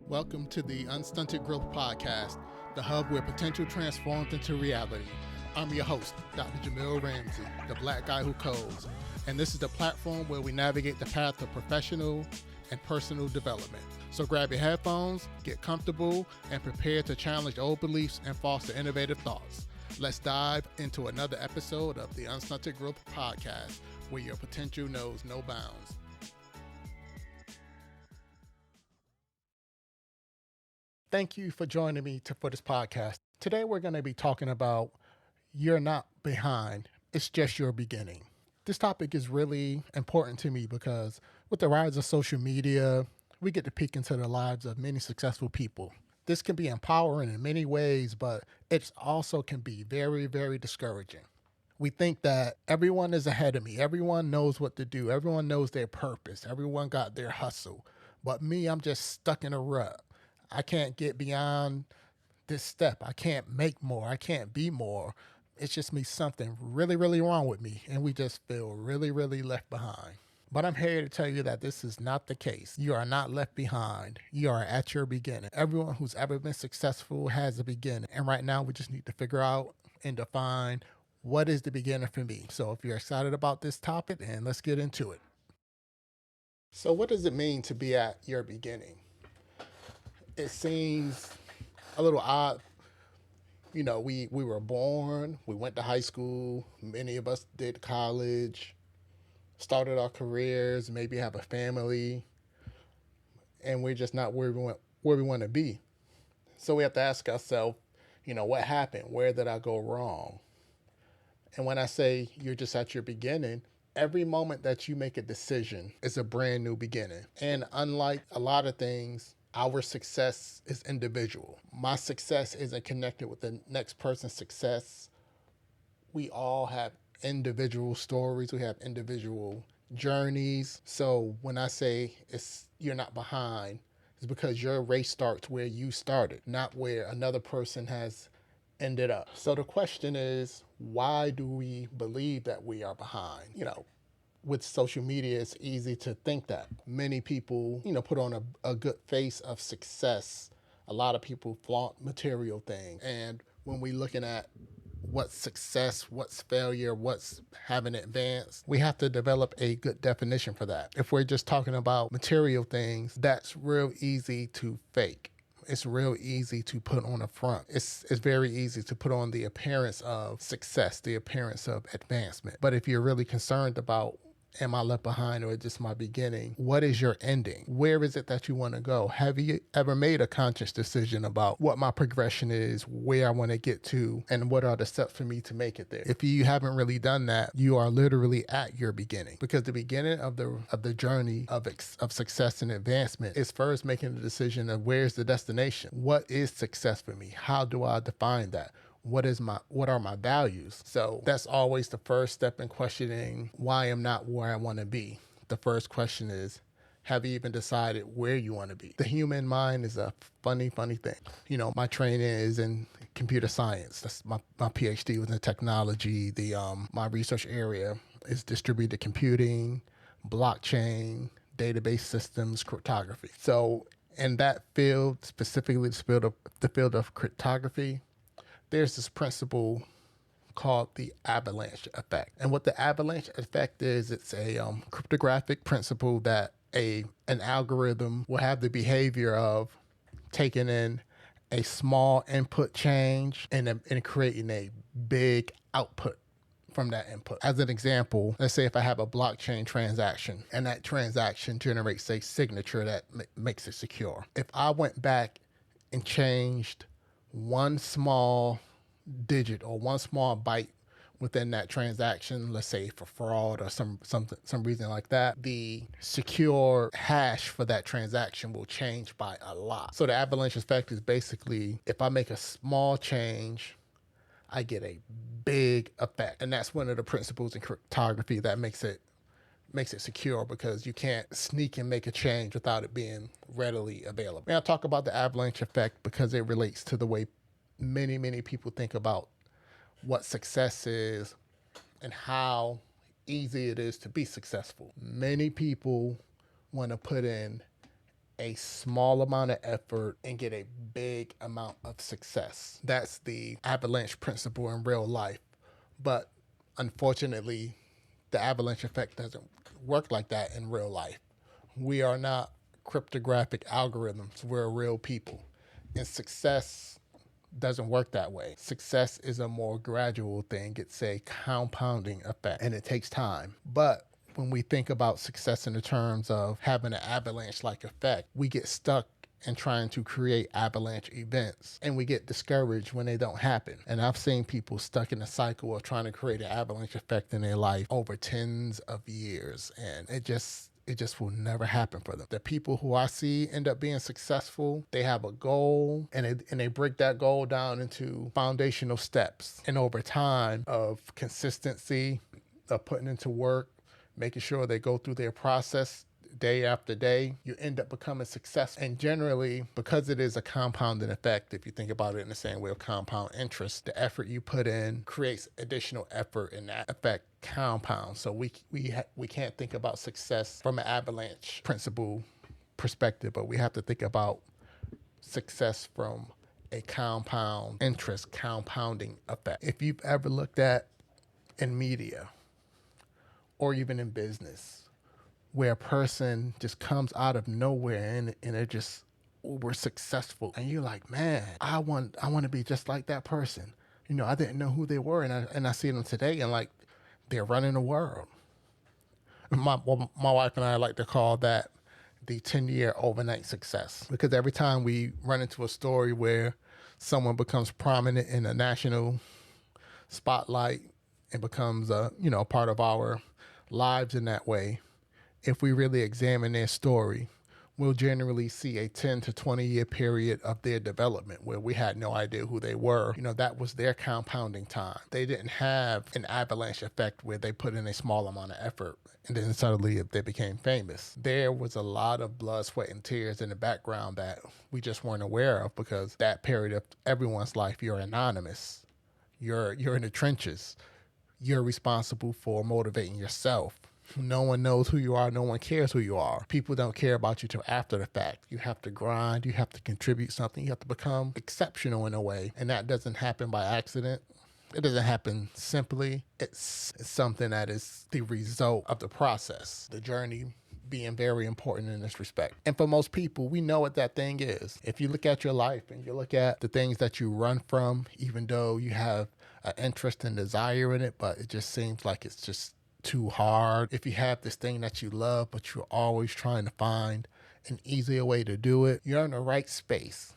Welcome to the Unstunted Growth Podcast, the hub where potential transforms into reality. I'm your host, Dr. JAMIL, the black guy who codes, and this is the platform where we navigate the path of professional and personal development. So grab your headphones, get comfortable, and prepare to challenge old beliefs and foster innovative thoughts. Let's dive into another episode of the Unstunted Growth Podcast, where your potential knows no bounds. Thank you for joining me for this podcast. Today we're going to be talking about you're not behind, it's just your beginning. This topic is really important to me because with the rise of social media, we get to peek into the lives of many successful people. This can be empowering in many ways, but it also can be very, very discouraging. We think that everyone is ahead of me. Everyone knows what to do. Everyone knows their purpose. Everyone got their hustle. But me, I'm just stuck in a rut. I can't get beyond this step. I can't make more. I can't be more. It's just me, something really, really wrong with me. And we just feel really, really left behind. But I'm here to tell you that this is not the case. You are not left behind. You are at your beginning. Everyone who's ever been successful has a beginning. And right now we just need to figure out and define what is the beginning for me. So if you're excited about this topic, then let's get into it. So what does it mean to be at your beginning? It seems a little odd. You know, we were born, we went to high school, many of us did college, started our careers, maybe have a family, and we're just not where we want to be. So we have to ask ourselves, what happened? Where did I go wrong? And when I say you're just at your beginning, every moment that you make a decision is a brand new beginning. And unlike a lot of things, our success is individual. My success isn't connected with the next person's success. We all have individual stories. We have individual journeys. So when I say you're not behind, it's because your race starts where you started, not where another person has ended up. So the question is, why do we believe that we are behind? With social media, it's easy to think that. Many people, put on a good face of success. A lot of people flaunt material things. And when we're looking at what's success, what's failure, what's having advanced, we have to develop a good definition for that. If we're just talking about material things, that's real easy to fake. It's real easy to put on a front. It's very easy to put on the appearance of success, the appearance of advancement. But if you're really concerned about, am I left behind or just my beginning? What is your ending? Where is it that you want to go? Have you ever made a conscious decision about what my progression is, where I want to get to, and what are the steps for me to make it there? If you haven't really done that, you are literally at your beginning, because the beginning of the journey of success and advancement is first making the decision of where's the destination? What is success for me? How do I define that? What are my values? So that's always the first step in questioning why I'm not where I want to be. The first question is, have you even decided where you want to be? The human mind is a funny thing. My training is in computer science. That's my PhD was in technology. My research area is distributed computing, blockchain, database systems, cryptography. So in that field, specifically the field of cryptography, there's this principle called the avalanche effect. And what the avalanche effect is, it's a cryptographic principle that an algorithm will have the behavior of taking in a small input change and creating a big output from that input. As an example, let's say if I have a blockchain transaction and that transaction generates a signature that makes it secure. If I went back and changed one small digit or one small byte within that transaction, let's say for fraud or some reason like that, the secure hash for that transaction will change by a lot. So the avalanche effect is basically, if I make a small change, I get a big effect. And that's one of the principles in cryptography that makes it secure, because you can't sneak and make a change without it being readily available. And I'll talk about the avalanche effect because it relates to the way many people think about what success is and how easy it is to be successful. Many people want to put in a small amount of effort and get a big amount of success. That's the avalanche principle in real life. But unfortunately, the avalanche effect doesn't work like that in real life. We are not cryptographic algorithms. We're real people. And success doesn't work that way. Success is a more gradual thing. It's a compounding effect, and it takes time. But when we think about success in the terms of having an avalanche-like effect, we get stuck in trying to create avalanche events, and we get discouraged when they don't happen. And I've seen people stuck in a cycle of trying to create an avalanche effect in their life over tens of years, and it just will never happen for them. The people who I see end up being successful, they have a goal, and they break that goal down into foundational steps. And over time of consistency, of putting into work, making sure they go through their process day after day, you end up becoming successful. And generally, because it is a compounding effect, if you think about it in the same way of compound interest, the effort you put in creates additional effort, and that effect compounds. So we can't think about success from an avalanche principle perspective, but we have to think about success from a compound interest, compounding effect. If you've ever looked at in media or even in business, where a person just comes out of nowhere and they're just uber successful, and you're like, man, I want to be just like that person. I didn't know who they were, and I see them today, and like they're running the world. My wife and I like to call that the 10-year overnight success, because every time we run into a story where someone becomes prominent in a national spotlight and becomes a part of our lives in that way, if we really examine their story, we'll generally see a 10 to 20 year period of their development where we had no idea who they were. That was their compounding time. They didn't have an avalanche effect where they put in a small amount of effort and then suddenly they became famous. There was a lot of blood, sweat, and tears in the background that we just weren't aware of, because that period of everyone's life, you're anonymous. You're in the trenches. You're responsible for motivating yourself. No one knows who you are. No one cares who you are. People don't care about you till after the fact. You have to grind. You have to contribute something. You have to become exceptional in a way. And that doesn't happen by accident. It doesn't happen simply. It's something that is the result of the process, the journey being very important in this respect. And for most people, we know what that thing is. If you look at your life and you look at the things that you run from, even though you have an interest and desire in it, but it just seems like it's just too hard. If you have this thing that you love, but you're always trying to find an easier way to do it, you're in the right space.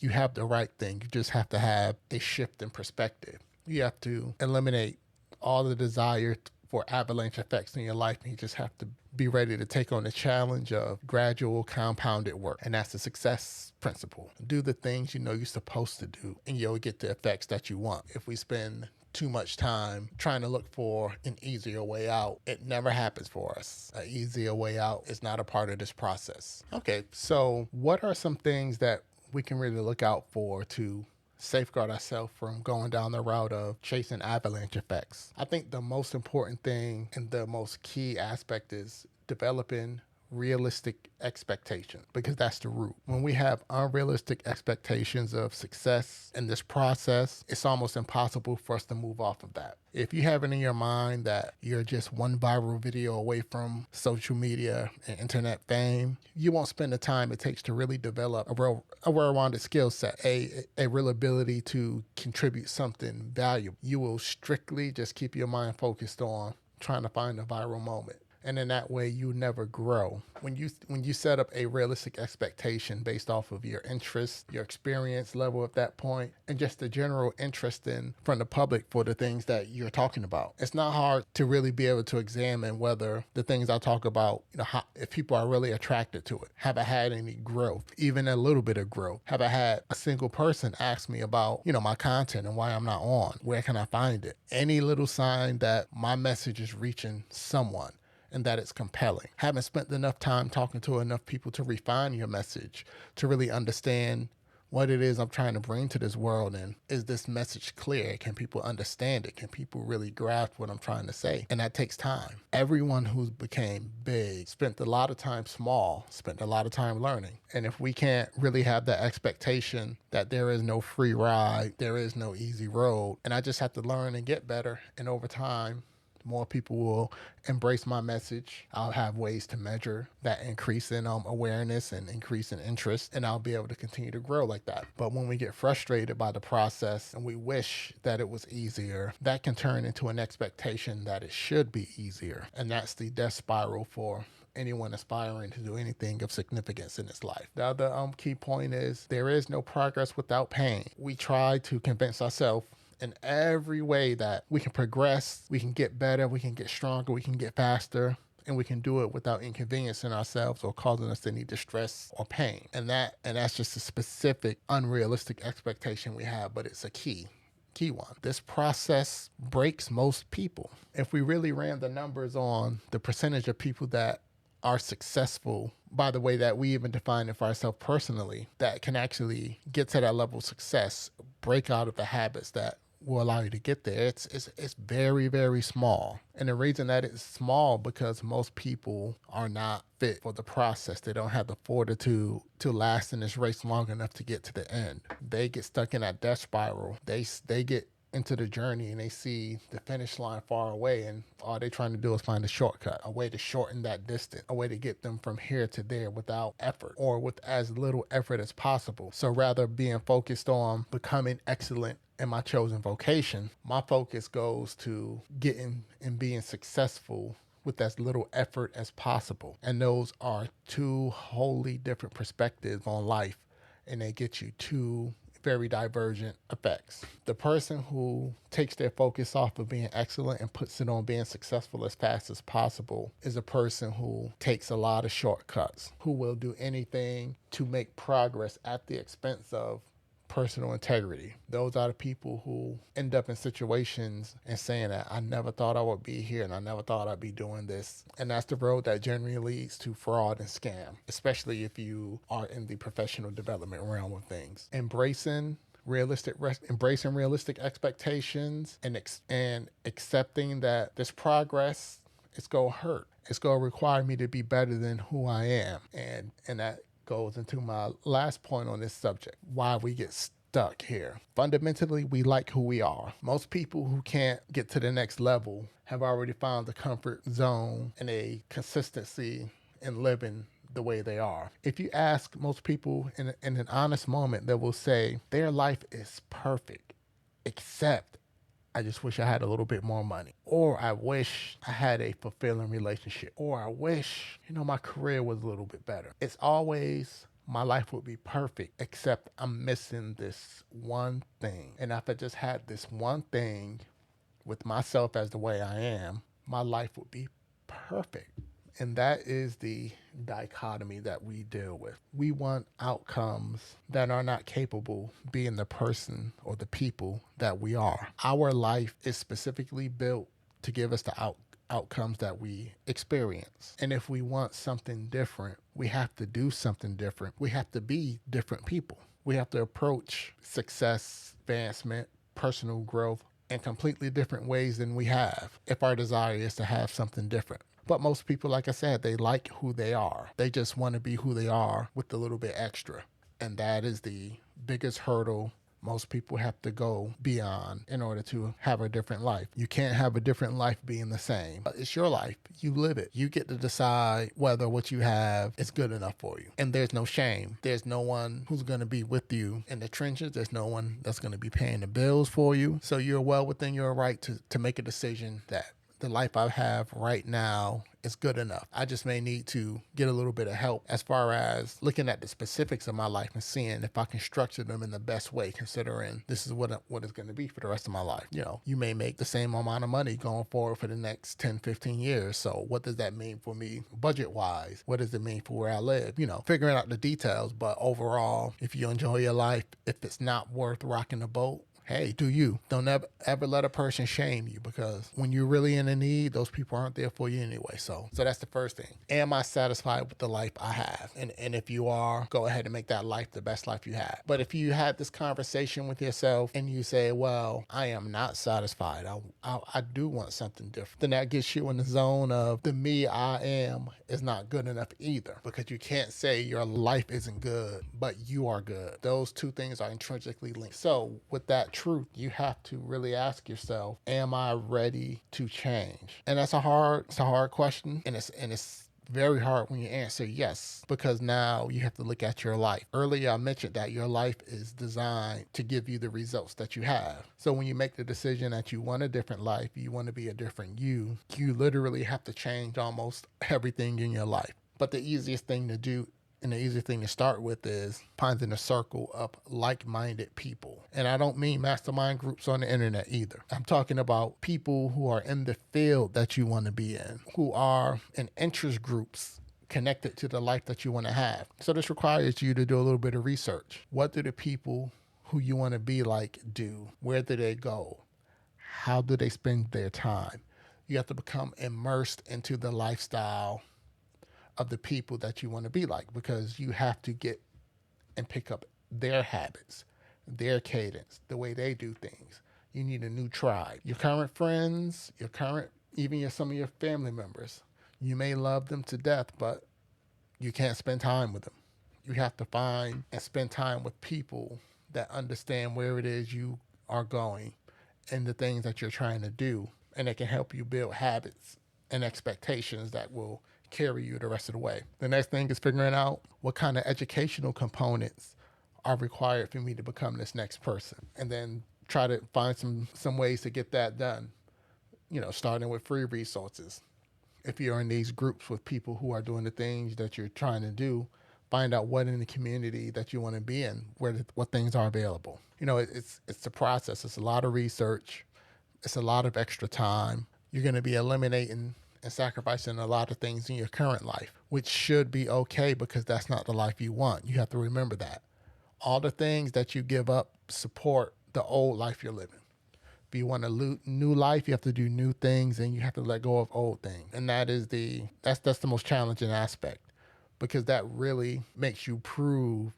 You have the right thing. You just have to have a shift in perspective. You have to eliminate all the desire for avalanche effects in your life, and you just have to be ready to take on the challenge of gradual compounded work. And that's the success principle. Do the things you know you're supposed to do, and you'll get the effects that you want. If we spend too much time trying to look for an easier way out, it never happens for us. An easier way out is not a part of this process. Okay, so what are some things that we can really look out for to safeguard ourselves from going down the route of chasing avalanche effects? I think the most important thing and the most key aspect is developing realistic expectations, because that's the root. When we have unrealistic expectations of success in this process, it's almost impossible for us to move off of that. If you have it in your mind that you're just one viral video away from social media and internet fame, you won't spend the time it takes to really develop a well-rounded skill set, a real ability to contribute something valuable. You will strictly just keep your mind focused on trying to find a viral moment. And in that way, you never grow. When you set up a realistic expectation based off of your interest, your experience level at that point, and just the general interest from the public for the things that you're talking about, it's not hard to really be able to examine whether the things I talk about, if people are really attracted to it. Have I had any growth, even a little bit of growth? Have I had a single person ask me about, my content and why I'm not on? Where can I find it? Any little sign that my message is reaching someone and that it's compelling. Haven't spent enough time talking to enough people to refine your message, to really understand what it is I'm trying to bring to this world, and is this message clear? Can people understand it? Can people really grasp what I'm trying to say? And that takes time. Everyone who's became big spent a lot of time small, spent a lot of time learning. And if we can't really have that expectation that there is no free ride, there is no easy road, and I just have to learn and get better, and over time, more people will embrace my message. I'll have ways to measure that increase in awareness and increase in interest, and I'll be able to continue to grow like that. But when we get frustrated by the process and we wish that it was easier, that can turn into an expectation that it should be easier. And that's the death spiral for anyone aspiring to do anything of significance in his life. The other key point is there is no progress without pain. We try to convince ourselves in every way that we can progress, we can get better, we can get stronger, we can get faster, and we can do it without inconveniencing ourselves or causing us any distress or pain. And that's just a specific, unrealistic expectation we have, but it's a key one. This process breaks most people. If we really ran the numbers on the percentage of people that are successful by the way that we even define it for ourselves personally, that can actually get to that level of success, break out of the habits that will allow you to get there, it's very, very small. And the reason that it's small because most people are not fit for the process. They don't have the fortitude to last in this race long enough to get to the end. They get stuck in that death spiral. They get into the journey and they see the finish line far away, and all they're trying to do is find a shortcut, a way to shorten that distance, a way to get them from here to there without effort or with as little effort as possible. So rather being focused on becoming excellent in my chosen vocation, my focus goes to getting and being successful with as little effort as possible. And those are two wholly different perspectives on life, and they get you two very divergent effects. The person who takes their focus off of being excellent and puts it on being successful as fast as possible is a person who takes a lot of shortcuts, who will do anything to make progress at the expense of personal integrity. Those are the people who end up in situations and saying that I never thought I would be here and I never thought I'd be doing this. And that's the road that generally leads to fraud and scam, especially if you are in the professional development realm of things. Embracing realistic expectations and accepting that this progress is going to hurt. It's going to require me to be better than who I am. And that goes into my last point on this subject, why we get stuck here. Fundamentally, we like who we are. Most people who can't get to the next level have already found the comfort zone and a consistency in living the way they are. If you ask most people in an honest moment, they will say their life is perfect, except I just wish I had a little bit more money, or I wish I had a fulfilling relationship, or I wish, my career was a little bit better. It's always my life would be perfect, except I'm missing this one thing. And if I just had this one thing with myself as the way I am, my life would be perfect. And that is the dichotomy that we deal with. We want outcomes that are not capable being the person or the people that we are. Our life is specifically built to give us the outcomes that we experience. And if we want something different, we have to do something different. We have to be different people. We have to approach success, advancement, personal growth in completely different ways than we have if our desire is to have something different. But most people, like I said, they like who they are. They just want to be who they are with a little bit extra. And that is the biggest hurdle most people have to go beyond in order to have a different life. You can't have a different life being the same. It's your life. You live it. You get to decide whether what you have is good enough for you. And there's no shame. There's no one who's going to be with you in the trenches. There's no one that's going to be paying the bills for you. So you're well within your right to make a decision that the life I have right now is good enough. I just may need to get a little bit of help as far as looking at the specifics of my life and seeing if I can structure them in the best way, considering this is what it's going to be for the rest of my life. You may make the same amount of money going forward for the next 10, 15 years. So what does that mean for me budget-wise? What does it mean for where I live? Figuring out the details. But overall, if you enjoy your life, if it's not worth rocking the boat, hey, do you. Don't ever let a person shame you, because when you're really in a need, those people aren't there for you anyway. So that's the first thing. Am I satisfied with the life I have? And if you are, go ahead and make that life the best life you have. But if you had this conversation with yourself and you say, well, I am not satisfied, I do want something different, then that gets you in the zone of the me I am is not good enough either, because you can't say your life isn't good, but you are good. Those two things are intrinsically linked. So with that truth, you have to really ask yourself, am I ready to change? And that's a hard question. And it's very hard when you answer yes, because now you have to look at your life. Earlier, I mentioned that your life is designed to give you the results that you have. So when you make the decision that you want a different life, you want to be a different you literally have to change almost everything in your life. But the easiest thing to do and the easiest thing to start with is finding a circle of like-minded people. And I don't mean mastermind groups on the internet either. I'm talking about people who are in the field that you want to be in, who are in interest groups connected to the life that you want to have. So this requires you to do a little bit of research. What do the people who you want to be like do? Where do they go? How do they spend their time? You have to become immersed into the lifestyle of the people that you want to be like, because you have to get and pick up their habits, their cadence, the way they do things. You need a new tribe. Your current friends, even some of your family members, you may love them to death, but you can't spend time with them. You have to find and spend time with people that understand where it is you are going and the things that you're trying to do, and it can help you build habits and expectations that will carry you the rest of the way. The next thing is figuring out what kind of educational components are required for me to become this next person, and then try to find some ways to get that done. Starting with free resources. If you're in these groups with people who are doing the things that you're trying to do, find out what in the community that you want to be in, what things are available. It's the process. It's a lot of research. It's a lot of extra time. You're going to be eliminating and sacrificing a lot of things in your current life, which should be okay, because that's not the life you want. You have to remember that. All the things that you give up support the old life you're living. If you want a new life, you have to do new things, and you have to let go of old things. And that's the most challenging aspect, because that really makes you prove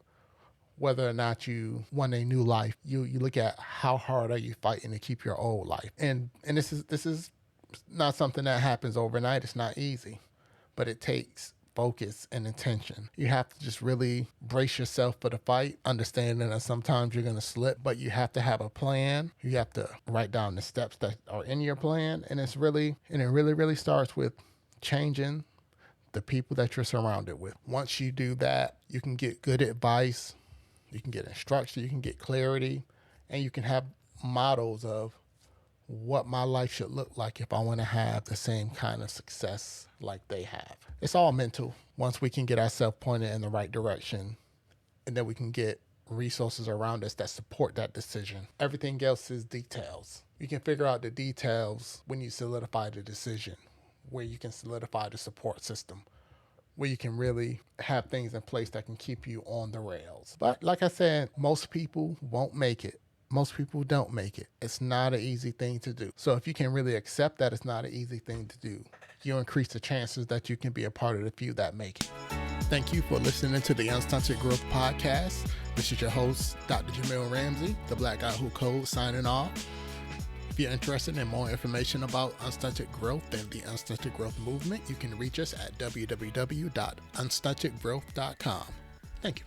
whether or not you want a new life. You look at how hard are you fighting to keep your old life. And this is not something that happens overnight. It's not easy, but it takes focus and intention. You have to just really brace yourself for the fight, understanding that sometimes you're going to slip, but you have to have a plan. You have to write down the steps that are in your plan. And it really starts with changing the people that you're surrounded with. Once you do that, you can get good advice, you can get instruction, you can get clarity, and you can have models of what my life should look like if I want to have the same kind of success like they have. It's all mental. Once we can get ourselves pointed in the right direction, and then we can get resources around us that support that decision. Everything else is details. You can figure out the details when you solidify the decision, where you can solidify the support system, where you can really have things in place that can keep you on the rails. But like I said, most people won't make it. Most people don't make it. It's not an easy thing to do. So if you can really accept that it's not an easy thing to do, you increase the chances that you can be a part of the few that make it. Thank you for listening to the Unstunted Growth Podcast. This is your host, Dr. JAMIL RAMSEY, the Black Guy Who Codes, signing off. If you're interested in more information about Unstunted Growth and the Unstunted Growth movement, you can reach us at www.unstuntedgrowth.com. Thank you.